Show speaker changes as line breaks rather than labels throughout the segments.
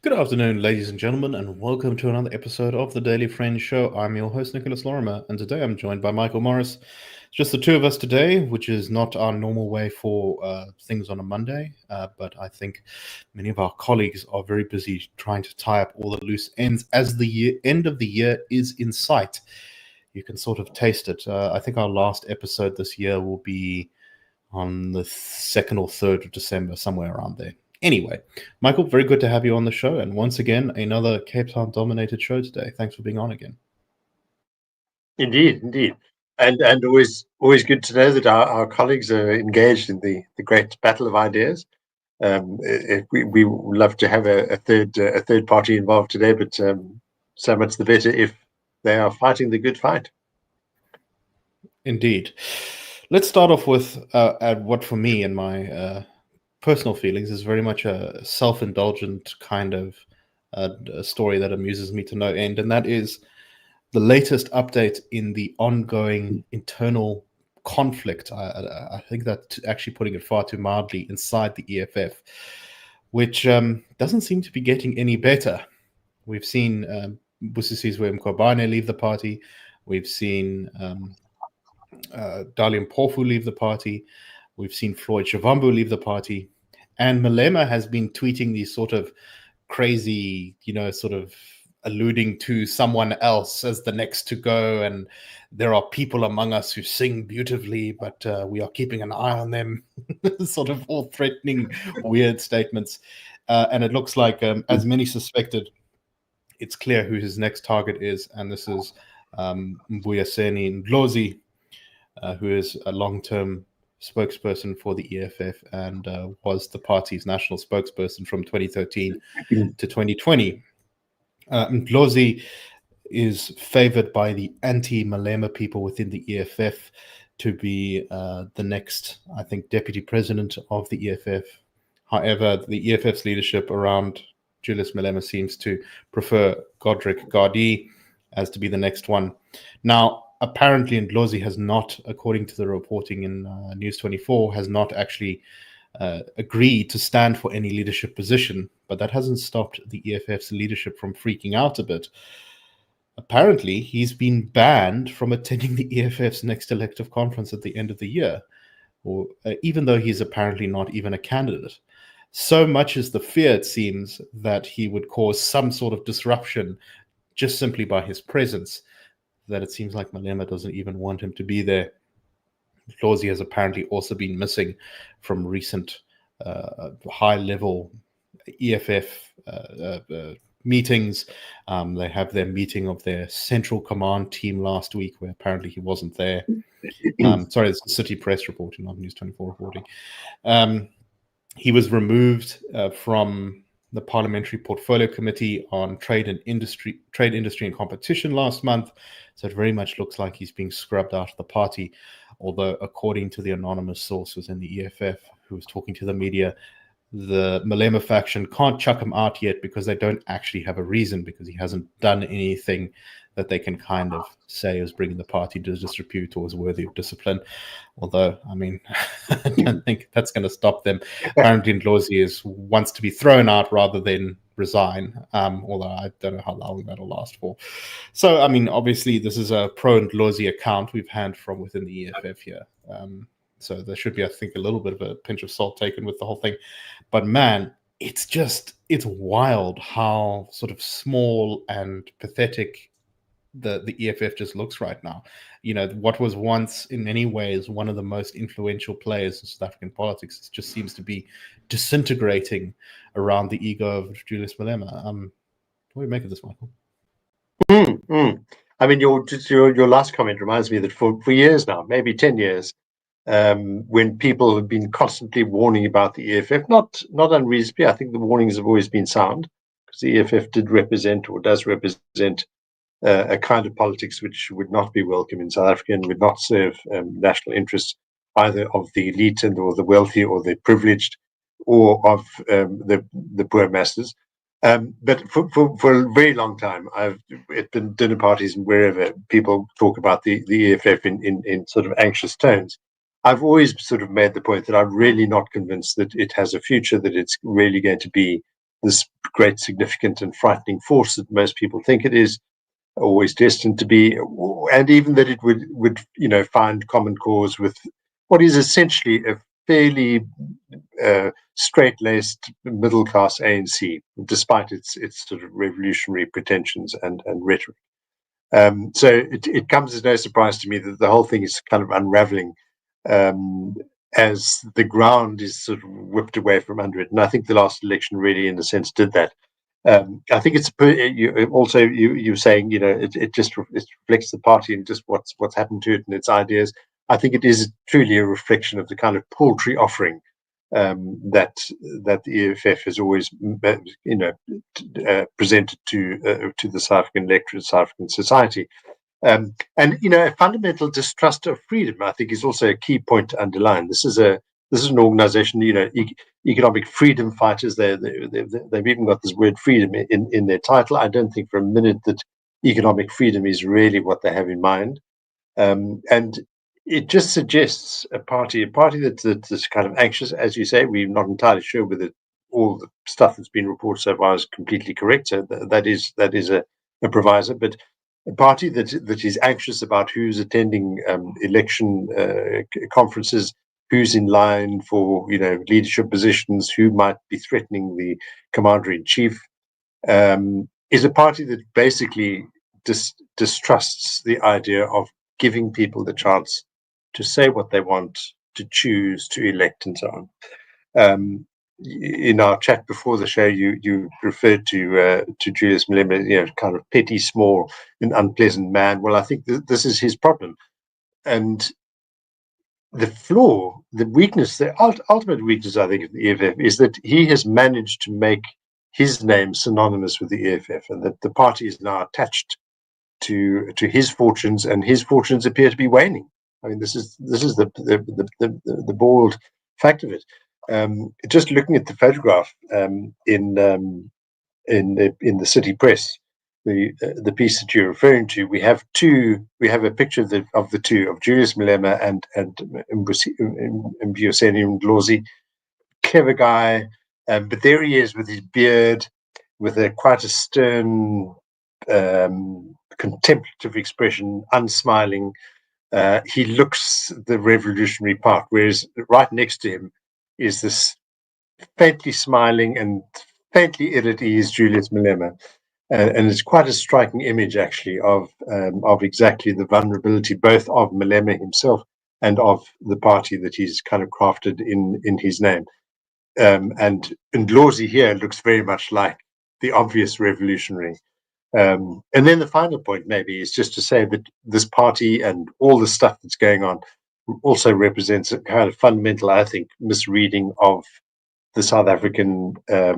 Good afternoon, ladies and gentlemen, and welcome to another episode of the Daily Friends Show. I'm your host, Nicholas Lorimer, and today I'm joined by Michael Morris. It's just the two of us today, which is not our normal way for things on a Monday, but I think many of our colleagues are very busy trying to tie up all the loose ends as the end of the year is in sight. You can sort of taste it. I think our last episode this year will be on the 2nd or 3rd of December, somewhere around there. Anyway, Michael, very good to have you on the show. And once again, another Cape Town dominated show today. Thanks for being on again.
Indeed. And always good to know that our colleagues are engaged in the great battle of ideas. We love to have a third party involved today, but so much the better if they are fighting the good fight.
Indeed. Let's start off with what for me and my personal feelings is very much a self-indulgent kind of story that amuses me to no end, and that is the latest update in the ongoing internal conflict. I think that's actually putting it far too mildly inside the EFF, which doesn't seem to be getting any better. We've seen Mbuyiseni Ndlozi leave the party. We've seen Dalian Mpofu leave the party. We've seen Floyd Shivambu leave the party. And Malema has been tweeting these sort of crazy, sort of alluding to someone else as the next to go. And there are people among us who sing beautifully, but we are keeping an eye on them. Sort of all threatening, weird statements. And it looks like, as many suspected, it's clear who his next target is. And this is Mbuyiseni Ndlozi, who is a long-term spokesperson for the EFF and was the party's national spokesperson from 2013 to 2020. Ndlozi is favored by the anti-Malema people within the EFF to be the next, I think, deputy president of the EFF. However, the EFF's leadership around Julius Malema seems to prefer Godric Gardee as to be the next one. Now, apparently, Ndlozi has not, according to the reporting in News 24, has not actually agreed to stand for any leadership position, but that hasn't stopped the EFF's leadership from freaking out a bit. Apparently, he's been banned from attending the EFF's next elective conference at the end of the year, or even though he's apparently not even a candidate. So much is the fear, it seems, that he would cause some sort of disruption just simply by his presence, that it seems like Malema doesn't even want him to be there. Ndlozi has apparently also been missing from recent high-level EFF meetings. They have their meeting of their central command team last week, where apparently he wasn't there. Sorry, it's the City Press reporting, not News 24 reporting. He was removed from the Parliamentary Portfolio Committee on Trade Industry and Competition last month. So it very much looks like he's being scrubbed out of the party. Although, according to the anonymous source within the EFF who was talking to the media, the Malema faction can't chuck him out yet because they don't actually have a reason, because he hasn't done anything that they can kind of say is bringing the party to disrepute or is worthy of discipline. Although, I mean, I don't think that's going to stop them. Apparently, Ndlozi wants to be thrown out rather than resign, although I don't know how long that'll last for. So, I mean, obviously, this is a pro-Ndlozi account we've had from within the EFF here. So there should be, I think, a little bit of a pinch of salt taken with the whole thing. But man, it's wild how sort of small and pathetic the EFF just looks right now. What was once in many ways one of the most influential players in South African politics just seems to be disintegrating around the ego of Julius Malema. What do you make of this, Michael?
I mean, your last comment reminds me that for years now, maybe 10 years, when people have been constantly warning about the EFF, not unreasonably, I think the warnings have always been sound, because the EFF did represent, or does represent, a kind of politics which would not be welcome in South Africa and would not serve national interests, either of the elite or the wealthy or the privileged, or of the poor masses. But for a very long time, I've at the dinner parties and wherever people talk about the EFF in sort of anxious tones. I've always sort of made the point that I'm really not convinced that it has a future, that it's really going to be this great, significant, and frightening force that most people think it is, always destined to be, and even that it would find common cause with what is essentially a fairly straight-laced middle-class ANC, despite its sort of revolutionary pretensions and rhetoric. So it comes as no surprise to me that the whole thing is kind of unraveling as the ground is sort of whipped away from under it. And I think the last election really, in a sense, did that. I think it's you're saying, it just reflects the party and just what's happened to it and its ideas. I think it is truly a reflection of the kind of paltry offering that the EFF has always, presented to the South African electorate, South African society. And a fundamental distrust of freedom, I think, is also a key point to underline. This is an organization, economic freedom fighters. They've even got this word freedom in their title. I don't think for a minute that economic freedom is really what they have in mind. And it just suggests a party that's kind of anxious, as you say. We're not entirely sure whether all the stuff that's been reported so far is completely correct. So that is a proviso, but a party that is anxious about who's attending election conferences, who's in line for leadership positions, who might be threatening the commander-in-chief, is a party that basically distrusts the idea of giving people the chance to say what they want, to choose, to elect, and so on. In our chat before the show, you referred to Julius Malema, kind of petty, small, and unpleasant man. Well, I think this is his problem, and the flaw, the weakness, the ultimate weakness, I think, of the EFF is that he has managed to make his name synonymous with the EFF, and that the party is now attached to his fortunes, and his fortunes appear to be waning. I mean, this is the bald fact of it. Just looking at the photograph in the city press, the piece that you're referring to, we have a picture of the two, of Julius Malema and Mbuyiseni Ndlozi. Clever guy, but there he is with his beard, with quite a stern, contemplative expression, unsmiling. He looks the revolutionary part, whereas right next to him is this faintly smiling and faintly ill at ease Julius Malema. And it's quite a striking image, actually, of exactly the vulnerability both of Malema himself and of the party that he's kind of crafted in his name. And Ndlozi here looks very much like the obvious revolutionary. And then the final point maybe is just to say that this party and all the stuff that's going on also represents a kind of fundamental, I think, misreading of the South African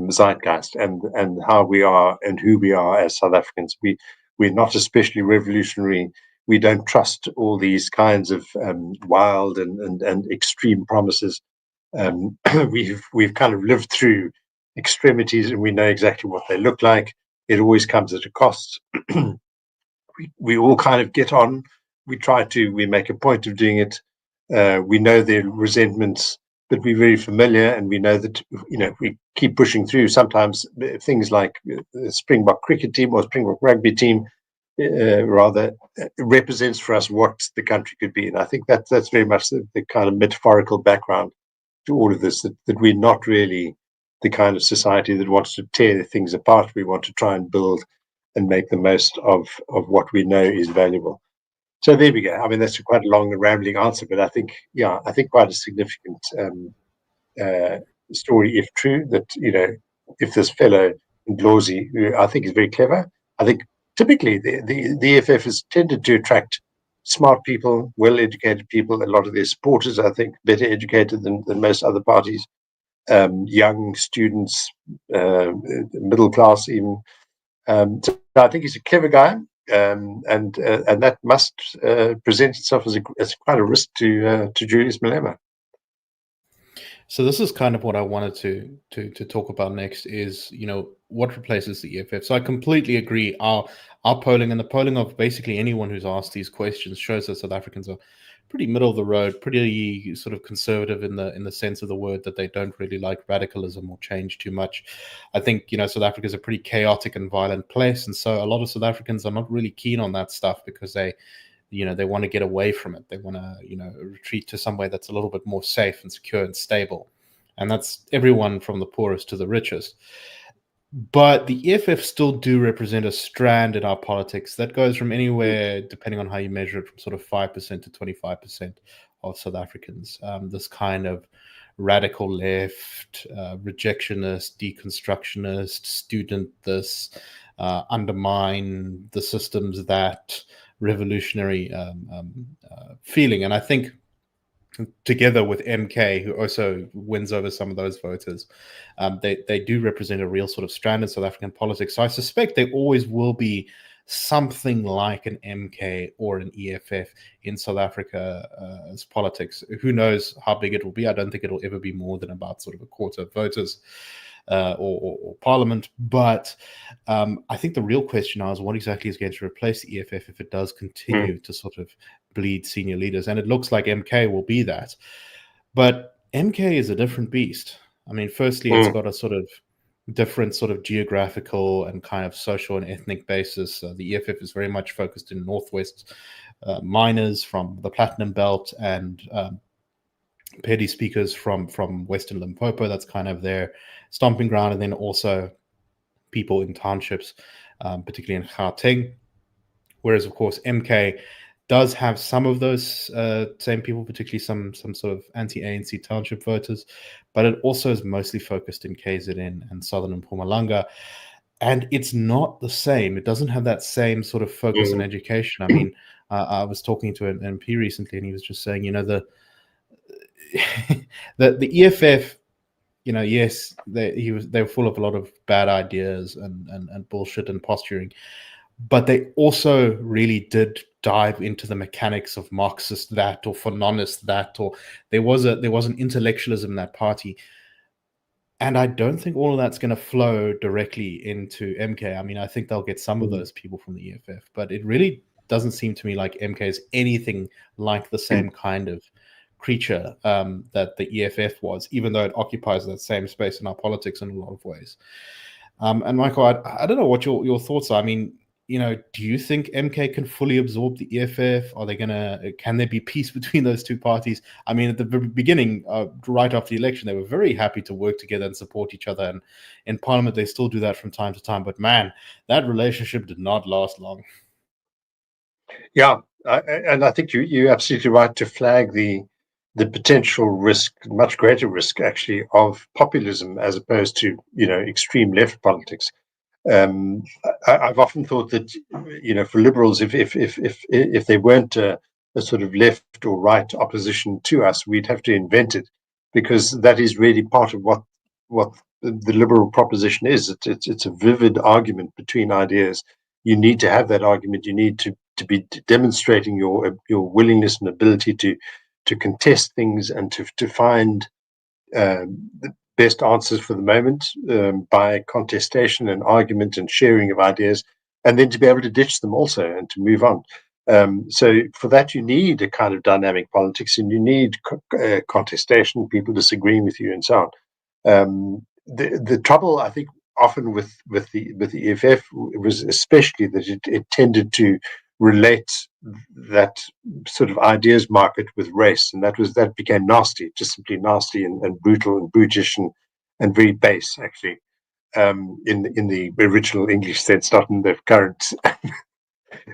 zeitgeist and how we are and who we are as South Africans. We're not especially revolutionary. We don't trust all these kinds of wild and extreme promises. We've kind of lived through extremities, and we know exactly what they look like. It always comes at a cost. we all kind of get on. We make a point of doing it. We know their resentments, but we're very familiar, and we know that we keep pushing through. Sometimes things like the Springbok cricket team or Springbok rugby team rather represents for us what the country could be. And I think that's very much the kind of metaphorical background to all of this, that we're not really the kind of society that wants to tear things apart. We want to try and build and make the most of what we know is valuable. So there we go. I mean, that's quite a long and rambling answer, but I think quite a significant story, if true, that, if this fellow Ndlozi, who I think is very clever, I think typically the EFF has tended to attract smart people, well-educated people. A lot of their supporters, I think, better educated than most other parties. Young students, middle class even. So I think he's a clever guy, and that must present itself as quite a risk to Julius Malema.
So this is kind of what I wanted to talk about next is, what replaces the EFF. So I completely agree. Our polling and the polling of basically anyone who's asked these questions shows that South Africans are pretty middle of the road, pretty sort of conservative in the sense of the word, that they don't really like radicalism or change too much. I think, South Africa is a pretty chaotic and violent place, and so a lot of South Africans are not really keen on that stuff because they want to get away from it. They want to, retreat to somewhere that's a little bit more safe and secure and stable. And that's everyone from the poorest to the richest. But the EFF still do represent a strand in our politics that goes from anywhere, depending on how you measure it, from sort of 5% to 25% of South Africans. This kind of radical left, rejectionist, deconstructionist, student this, undermine the systems that revolutionary feeling. And I think together with MK, who also wins over some of those voters, they do represent a real sort of strand in South African politics. So I suspect there always will be something like an MK or an EFF in South Africa as politics. Who knows how big it will be? I don't think it'll ever be more than about sort of a quarter of voters. Or parliament. But I think the real question now is what exactly is going to replace the EFF if it does continue to sort of bleed senior leaders. And it looks like MK will be that. But MK is a different beast. I mean, firstly, it's got a sort of different sort of geographical and kind of social and ethnic basis. The EFF is very much focused in Northwest miners from the Platinum Belt and Pedi speakers from Western Limpopo. That's kind of their stomping ground. And then also people in townships, particularly in Gauteng. Whereas, of course, MK does have some of those same people, particularly some sort of anti-ANC township voters, but it also is mostly focused in KZN and Southern Mpumalanga. And it's not the same. It doesn't have that same sort of focus on education. I mean, I was talking to an MP recently, and he was just saying, the EFF, yes, they were full of a lot of bad ideas and bullshit and posturing, but they also really did dive into the mechanics of Marxist that, or Fanonist that, or there was an intellectualism in that party. And I don't think all of that's going to flow directly into MK. I mean, I think they'll get some of those people from the EFF, but it really doesn't seem to me like MK is anything like the same kind of creature that the EFF was, even though it occupies that same space in our politics in a lot of ways. And Michael, I don't know what your thoughts are. I mean, do you think MK can fully absorb the EFF? Can there be peace between those two parties? I mean, at the beginning, right after the election, they were very happy to work together and support each other. And in Parliament, they still do that from time to time. But man, that relationship did not last long.
Yeah, and I think you're absolutely right to flag the potential risk, much greater risk actually, of populism as opposed to extreme left politics. I've often thought that for liberals, if they weren't a sort of left or right opposition to us, we'd have to invent it, because that is really part of what the liberal proposition is. It's a vivid argument between ideas. You need to have that argument. You need to be demonstrating your willingness and ability to contest things and to find the best answers for the moment by contestation and argument and sharing of ideas, and then to be able to ditch them also and to move on. So for that, you need a kind of dynamic politics, and you need contestation, people disagreeing with you, and so on. The trouble, I think, often with the EFF was especially that it tended to relate that sort of ideas market with race, and that became nasty, just simply nasty and brutal and brutish and very base, actually, in the original English sense, not in the current,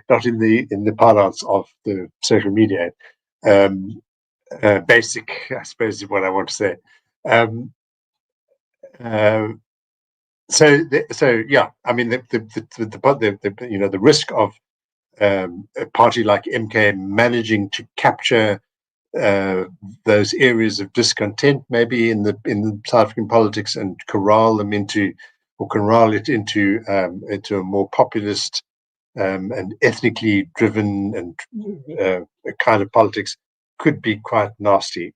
not in the parlance of the social media. Basic, I suppose, is what I want to say. So yeah, I mean the risk of a party like MK managing to capture those areas of discontent, maybe in the South African politics, and corral it into a more populist and ethnically driven and kind of politics, could be quite nasty.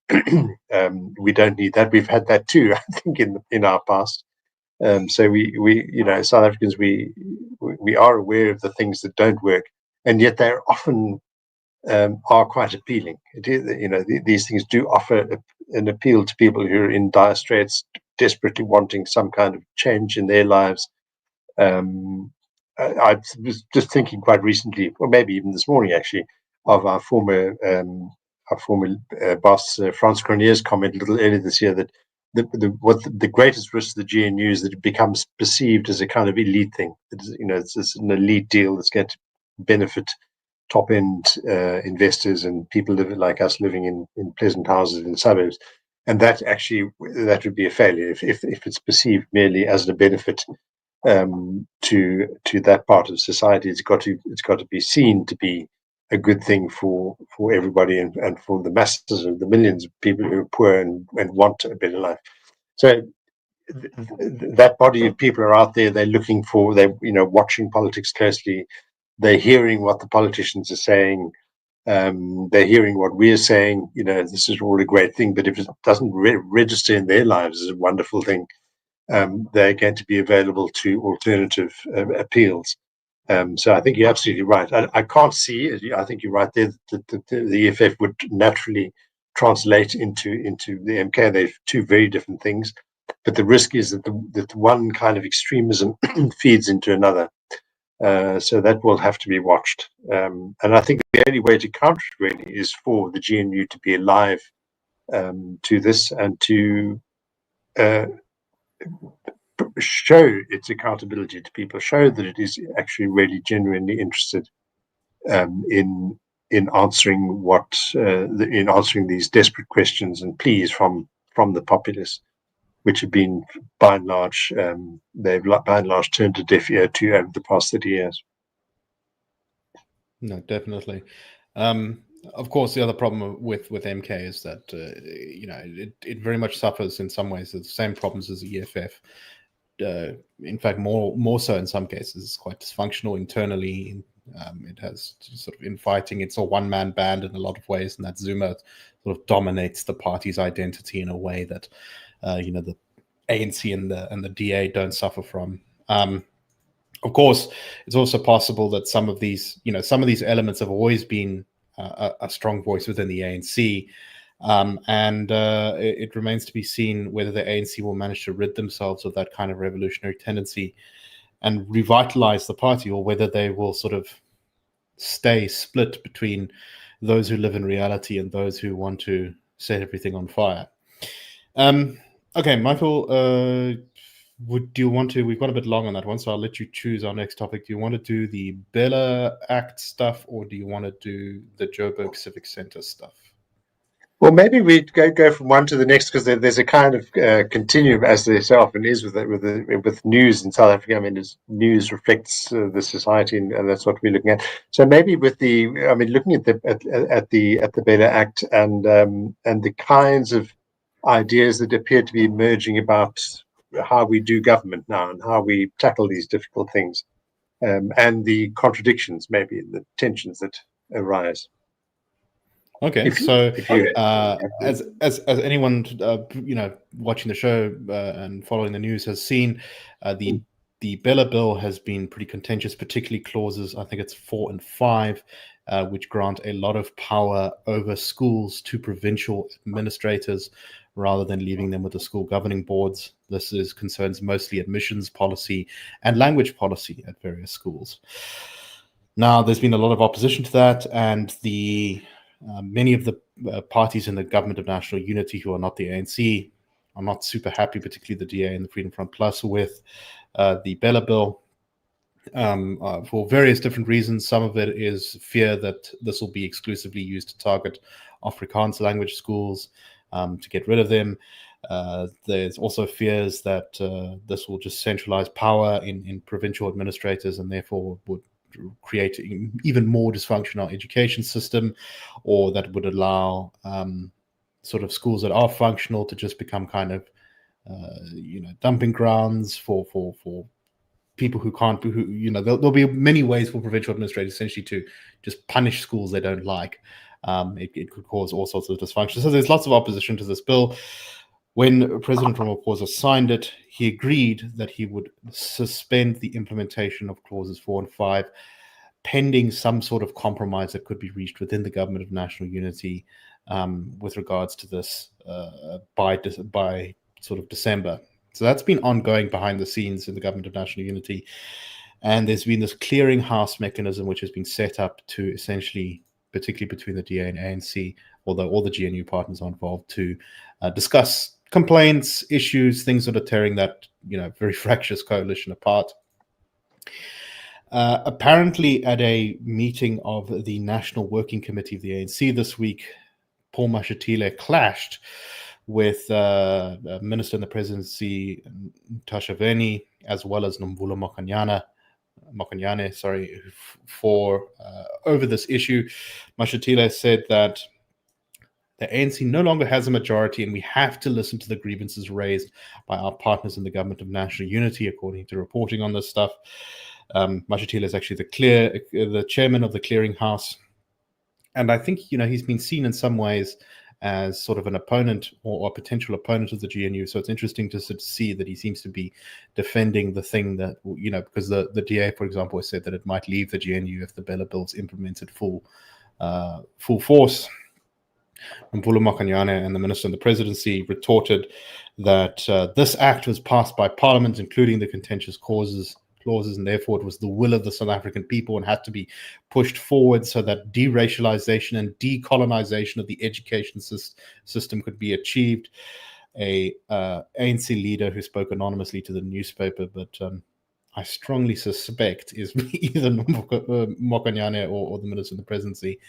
We don't need that. We've had that too, I think, in our past. So we South Africans, we are aware of the things that don't work, and yet they're often are quite appealing. These things do offer an appeal to people who are in dire straits, desperately wanting some kind of change in their lives. I was just thinking quite recently, or maybe even this morning actually, of our former boss, Frans Cronje's comment a little earlier this year that the greatest risk to the GNU is that it becomes perceived as a kind of elite thing. It's an elite deal that's going to benefit top end investors and people like us living in pleasant houses in the suburbs. And that would be a failure if it's perceived merely as a benefit to that part of society. It's got to be seen to be a good thing for everybody and for the masses of the millions of people who are poor and want a better life. So that body of people are out there. They're looking for. They're watching politics closely. They're hearing what the politicians are saying. They're hearing what we're saying. This is all a great thing, but if it doesn't register in their lives as a wonderful thing, they're going to be available to alternative appeals. So I think you're absolutely right. I can't see. I think you're right there. The EFF would naturally translate into the MK. They're two very different things, but the risk is that one kind of extremism feeds into another. So that will have to be watched. And I think the only way to counter it really is for the GNU to be alive to this and to show its accountability to people, show that it is actually really genuinely interested in answering in answering these desperate questions and pleas from the populace, which have been by and large turned a deaf ear to over the past 30 years.
No, definitely. Of course, the other problem with MK is that it very much suffers in some ways the same problems as the EFF. In fact, more so in some cases. It's quite dysfunctional internally. It has sort of infighting. It's a one-man band in a lot of ways, and that Zuma sort of dominates the party's identity in a way that the ANC and the DA don't suffer from. Of course, it's also possible that some of these elements have always been a strong voice within the ANC. And it remains to be seen whether the ANC will manage to rid themselves of that kind of revolutionary tendency and revitalize the party, or whether they will sort of stay split between those who live in reality and those who want to set everything on fire. Okay, Michael, do you want to? We've got a bit long on that one, so I'll let you choose our next topic. Do you want to do the Bela Act stuff, or do you want to do the Joburg Civic Center stuff?
Well, maybe we go from one to the next, because there's a kind of continuum, as there so often is with news in South Africa. I mean, news reflects the society, and that's what we're looking at. So maybe looking at the Bela Act and the kinds of ideas that appear to be emerging about how we do government now and how we tackle these difficult things, and the contradictions, maybe the tensions that arise.
Okay, as anyone watching the show and following the news has seen, the Bela Bill has been pretty contentious, particularly clauses, I think it's 4 and 5, which grant a lot of power over schools to provincial administrators rather than leaving them with the school governing boards. This concerns mostly admissions policy and language policy at various schools. Now, there's been a lot of opposition to that, and many of the parties in the Government of National Unity, who are not the ANC, are not super happy, particularly the DA and the Freedom Front Plus, with the Bela Bill for various different reasons. Some of it is fear that this will be exclusively used to target Afrikaans language schools, to get rid of them. There's also fears that this will just centralize power in provincial administrators, and therefore would create even more dysfunction in our education system, or that would allow sort of schools that are functional to just become kind of dumping grounds for people who can't, there'll be many ways for provincial administrators essentially to just punish schools they don't like. it could cause all sorts of dysfunction. So there's lots of opposition to this bill. When President Ramaphosa signed it, he agreed that he would suspend the implementation of clauses 4 and 5, pending some sort of compromise that could be reached within the Government of National Unity with regards to this by sort of December. So that's been ongoing behind the scenes in the Government of National Unity. And there's been this clearinghouse mechanism which has been set up to essentially, particularly between the DA and ANC, although all the GNU partners are involved, to discuss complaints, issues, things that are tearing that very fractious coalition apart. Apparently, at a meeting of the National Working Committee of the ANC this week, Paul Mashatile clashed with Minister in the Presidency Natasha Veni, as well as Nomvula Mokonyane, for over this issue. Mashatile said that the ANC no longer has a majority, and we have to listen to the grievances raised by our partners in the Government of National Unity, according to reporting on this stuff. Mashatile is actually the chairman of the clearinghouse, and I think he's been seen in some ways as sort of an opponent or a potential opponent of the GNU. So it's interesting to see that he seems to be defending the thing that because the DA, for example, has said that it might leave the GNU if the Bela Bill's implemented full force. Mbuyiseni Ndlozi and the Minister in the Presidency retorted that this act was passed by Parliament, including the contentious clauses, and therefore it was the will of the South African people and had to be pushed forward so that deracialization and decolonization of the education system could be achieved. A ANC leader who spoke anonymously to the newspaper, but I strongly suspect is either Mokonyane or the Minister in the Presidency,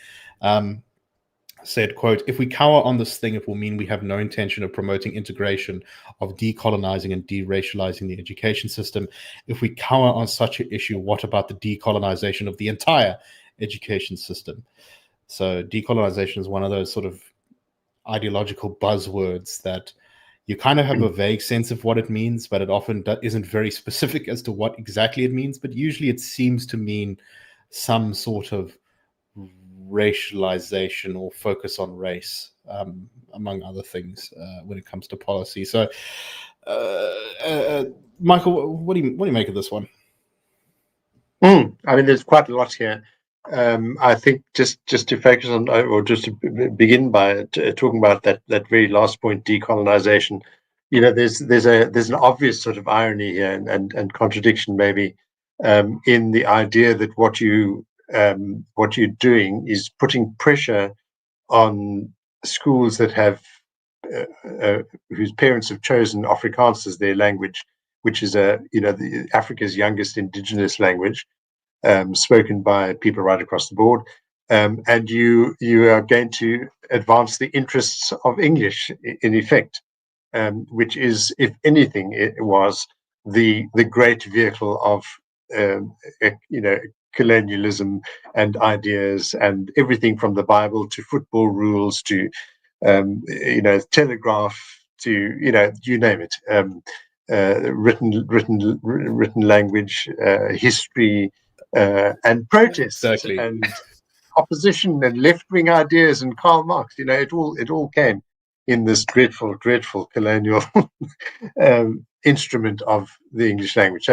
said, quote, "If we cower on this thing, it will mean we have no intention of promoting integration, of decolonizing and deracializing the education system. If we cower on such an issue, what about the decolonization of the entire education system?" So decolonization is one of those sort of ideological buzzwords that you kind of have a vague sense of what it means, but it often isn't very specific as to what exactly it means. But usually it seems to mean some sort of racialization or focus on race, among other things, when it comes to policy. So, Michael, what do you make of this one?
I mean, there's quite a lot here. I think just to focus on, or just to begin by talking about that very last point, decolonization. There's an obvious sort of irony here and contradiction maybe in the idea that what you're doing is putting pressure on schools that have whose parents have chosen Afrikaans as their language, which is Africa's youngest indigenous language, spoken by people right across the board, and you are going to advance the interests of English in effect, which is, if anything, it was the great vehicle of colonialism and ideas and everything from the Bible to football rules to telegraph to you name it, written language, history, and protests,
exactly,
and opposition and left-wing ideas and Karl Marx. It all came in this dreadful colonial instrument of the English language.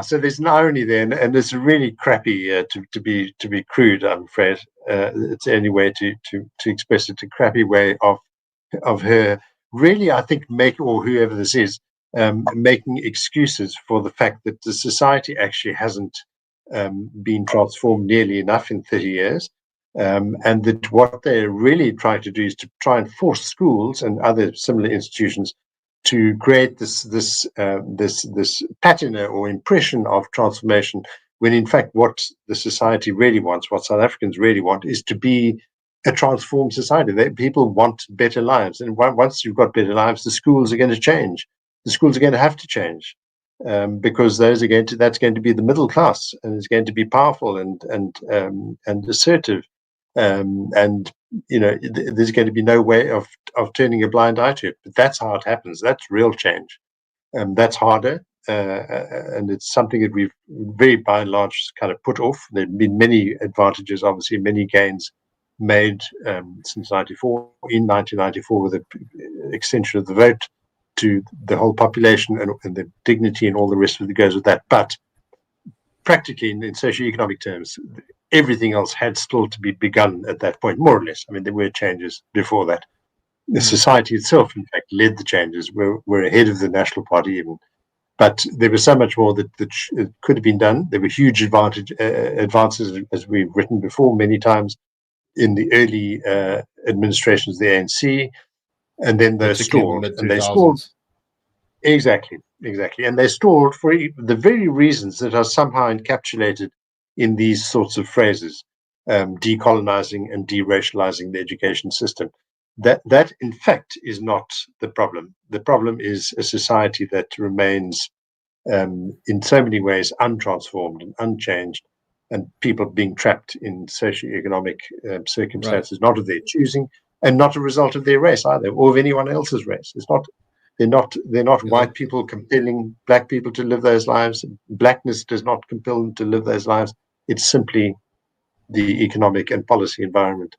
So there's an irony there, and it's really crappy to be crude. I'm afraid it's the only way to express it. A crappy way of her really, I think, or whoever this is, making excuses for the fact that the society actually hasn't been transformed nearly enough in 30 years. And that what they're really trying to do is to try and force schools and other similar institutions to create this patina or impression of transformation, when in fact what the society really wants, what South Africans really want, is to be a transformed society. People want better lives, and once you've got better lives, the schools are going to change. The schools are going to have to change. Because that's going to be the middle class, and it's going to be powerful and assertive, and there's going to be no way of turning a blind eye to it. But that's how it happens. That's real change. That's harder, and it's something that we've very by and large kind of put off. There've been many advantages, obviously, many gains made since 94, in 1994, with the extension of the vote to the whole population and the dignity and all the rest of it that goes with that. But practically, in socioeconomic terms, everything else had still to be begun at that point, more or less. I mean, there were changes before that. The society itself, in fact, led the changes. We're ahead of the National Party even. But there was so much more that could have been done. There were huge advances, as we've written before many times, in the early administrations of the ANC, and then they're stalled. And they stalled. Exactly. And they stalled for the very reasons that are somehow encapsulated in these sorts of phrases, decolonizing and deracializing the education system. That in fact is not the problem. The problem is a society that remains in so many ways untransformed and unchanged, and people being trapped in socioeconomic circumstances, not of their choosing, and not a result of their race either, or of anyone else's race. It's not. They're not white people compelling black people to live those lives. Blackness does not compel them to live those lives. It's simply the economic and policy environment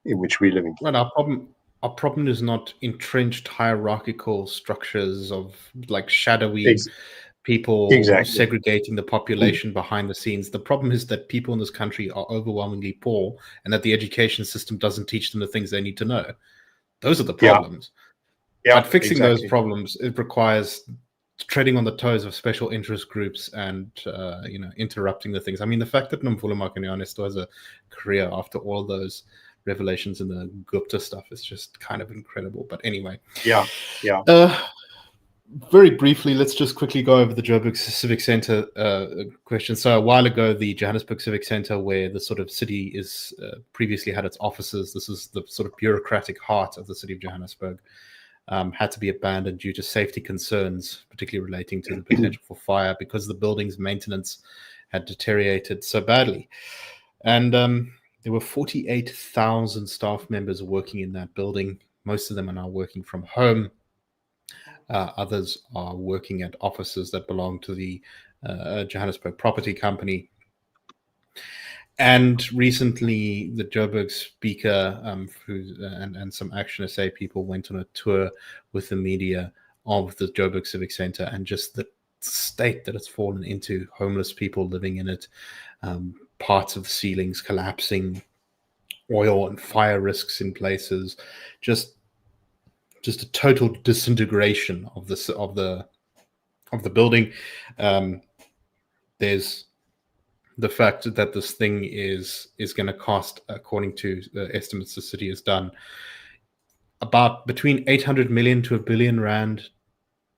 in which we're living.
Right. Our problem is not entrenched hierarchical structures of like shadowy people segregating the population behind the scenes. The problem is that people in this country are overwhelmingly poor, and that the education system doesn't teach them the things they need to know. Those are the problems. But fixing those problems, it requires treading on the toes of special interest groups and interrupting the things. I mean, the fact that Nomvula Makanyane still has a career after all those revelations in the Gupta stuff is just kind of incredible. But anyway, very briefly, let's just quickly go over the Joburg Civic Centre question. So a while ago, the Johannesburg Civic Centre, where the sort of city is previously had its offices, this is the sort of bureaucratic heart of the city of Johannesburg, had to be abandoned due to safety concerns, particularly relating to the potential for fire, because the building's maintenance had deteriorated so badly. And there were 48,000 staff members working in that building. Most of them are now working from home. Others are working at offices that belong to the Johannesburg Property Company. And recently, the Joburg speaker and some Action SA people went on a tour with the media of the Joburg Civic Centre, and just the state that it's fallen into, homeless people living in it, parts of the ceilings collapsing, oil and fire risks in places, just a total disintegration of the building. There's the fact that this thing is going to cost, according to the estimates the city has done, about between 800 million to 1 billion rand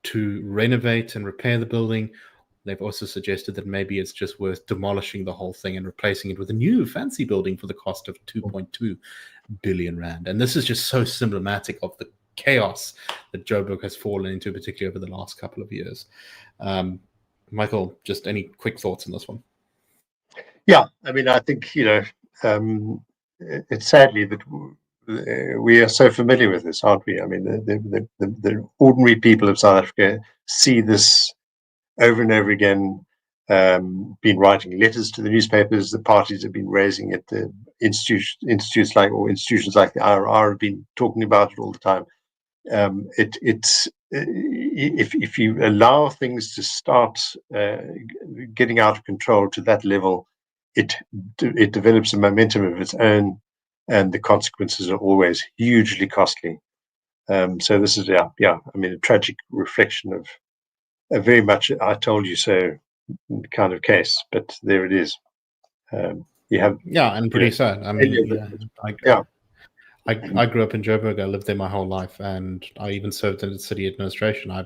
to renovate and repair the building. They've also suggested that maybe it's just worth demolishing the whole thing and replacing it with a new fancy building for the cost of 2.2 billion rand. And this is just so symptomatic of the chaos that Joburg has fallen into, particularly over the last couple of years. Michael, just any quick thoughts on this one?
Yeah, I mean, I think, it's sadly that we are so familiar with this, aren't we? I mean, the ordinary people of South Africa see this over and over again, been writing letters to the newspapers. The parties have been raising it. The institutions like the IRR have been talking about it all the time. If you allow things to start getting out of control to that level, it develops a momentum of its own, and the consequences are always hugely costly. So this is I mean, a tragic reflection of a very much "I told you so" kind of case, but there it is. You have
and pretty sad. I mean, I grew up in Joburg. I lived there my whole life, and I even served in the city administration. I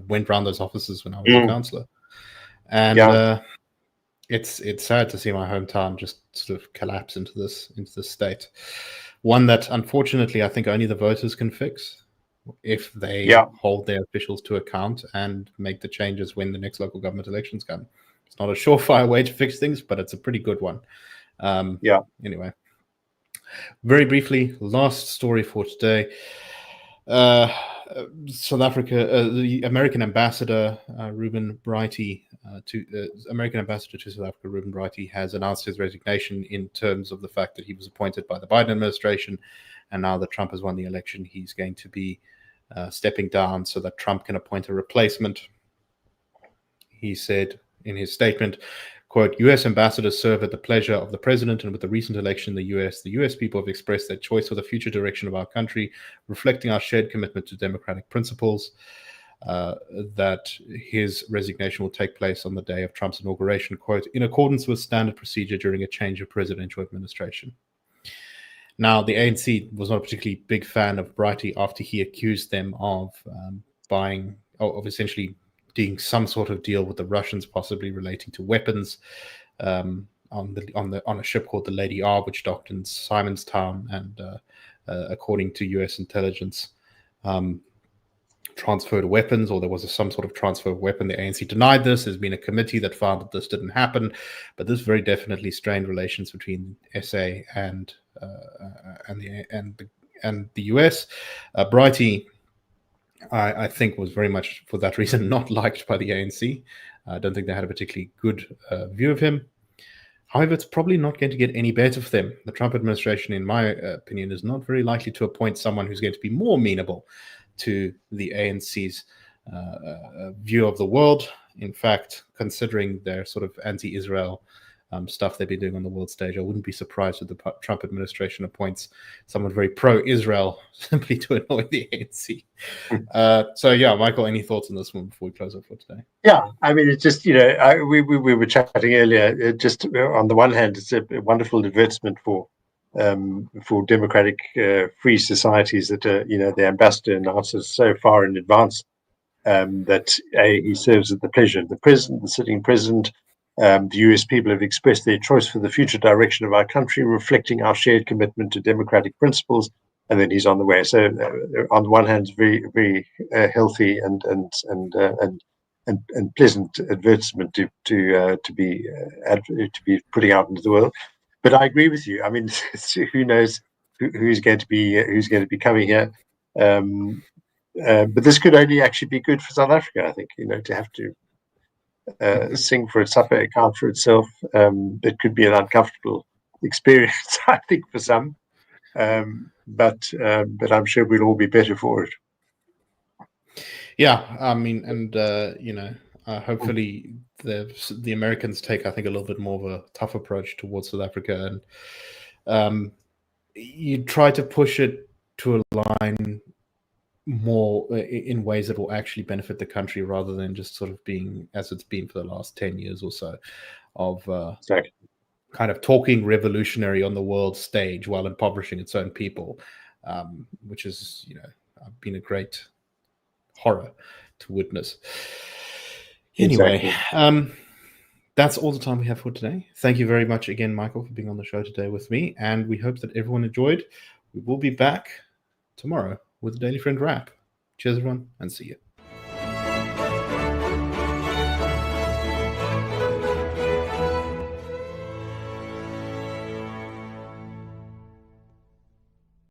went around those offices when I was a councillor, and it's sad to see my hometown just sort of collapse into this state. One that, unfortunately, I think only the voters can fix if they hold their officials to account and make the changes when the next local government elections come. It's not a surefire way to fix things, but it's a pretty good one. Anyway, very briefly, last story for today. South Africa, the American ambassador Ruben Brighty, American ambassador to South Africa, Ruben Brighty, has announced his resignation in terms of the fact that he was appointed by the Biden administration, and now that Trump has won the election, he's going to be stepping down so that Trump can appoint a replacement. He said in his statement, quote, U.S. ambassadors serve at the pleasure of the president, and with the recent election in the U.S. people have expressed their choice for the future direction of our country, reflecting our shared commitment to democratic principles. That his resignation will take place on the day of Trump's inauguration, quote, in accordance with standard procedure during a change of presidential administration. Now, the ANC was not a particularly big fan of Brighty after he accused them of essentially doing some sort of deal with the Russians, possibly relating to weapons, on a ship called the Lady R, which docked in Simonstown, and according to U.S. intelligence, transferred weapons, or there was some sort of transfer of weapon. The ANC denied this. There's been a committee that found that this didn't happen, but this very definitely strained relations between SA and the US. Brighty, I think, was very much for that reason not liked by the ANC. I don't think they had a particularly good view of him. However, it's probably not going to get any better for them. The Trump administration, in my opinion, is not very likely to appoint someone who's going to be more amenable to the ANC's view of the world. In fact, considering their sort of anti-Israel stuff they've been doing on the world stage, I wouldn't be surprised if the Trump administration appoints someone very pro-Israel simply to annoy the ANC. So yeah, Michael, any thoughts on this one before we close up for today?
Yeah, I mean, it's just, we were chatting earlier, just on the one hand, it's a wonderful advertisement for democratic free societies that, the ambassador announces so far in advance that he serves at the pleasure of the president, the sitting president. The US people have expressed their choice for the future direction of our country, reflecting our shared commitment to democratic principles. And then he's on the way. So, on the one hand, it's very, very healthy and pleasant advertisement to be putting out into the world. But I agree with you. I mean, who knows who's going to be coming here? But this could only actually be good for South Africa, I think. To have to sing for its supper, account for itself. It could be an uncomfortable experience, I think, for some. But I'm sure we'll all be better for it.
Yeah, I mean, and hopefully the Americans take, I think, a little bit more of a tough approach towards South Africa, and you try to push it to align more in ways that will actually benefit the country, rather than just sort of being as it's been for the last 10 years or so of
Exactly.
kind of talking revolutionary on the world stage while impoverishing its own people, which is been a great horror to witness. Anyway, exactly. That's all the time we have for today. Thank you very much again, Michael, for being on the show today with me, and we hope that everyone enjoyed. We will be back tomorrow with the Daily Friend Wrap. Cheers, everyone, and see you.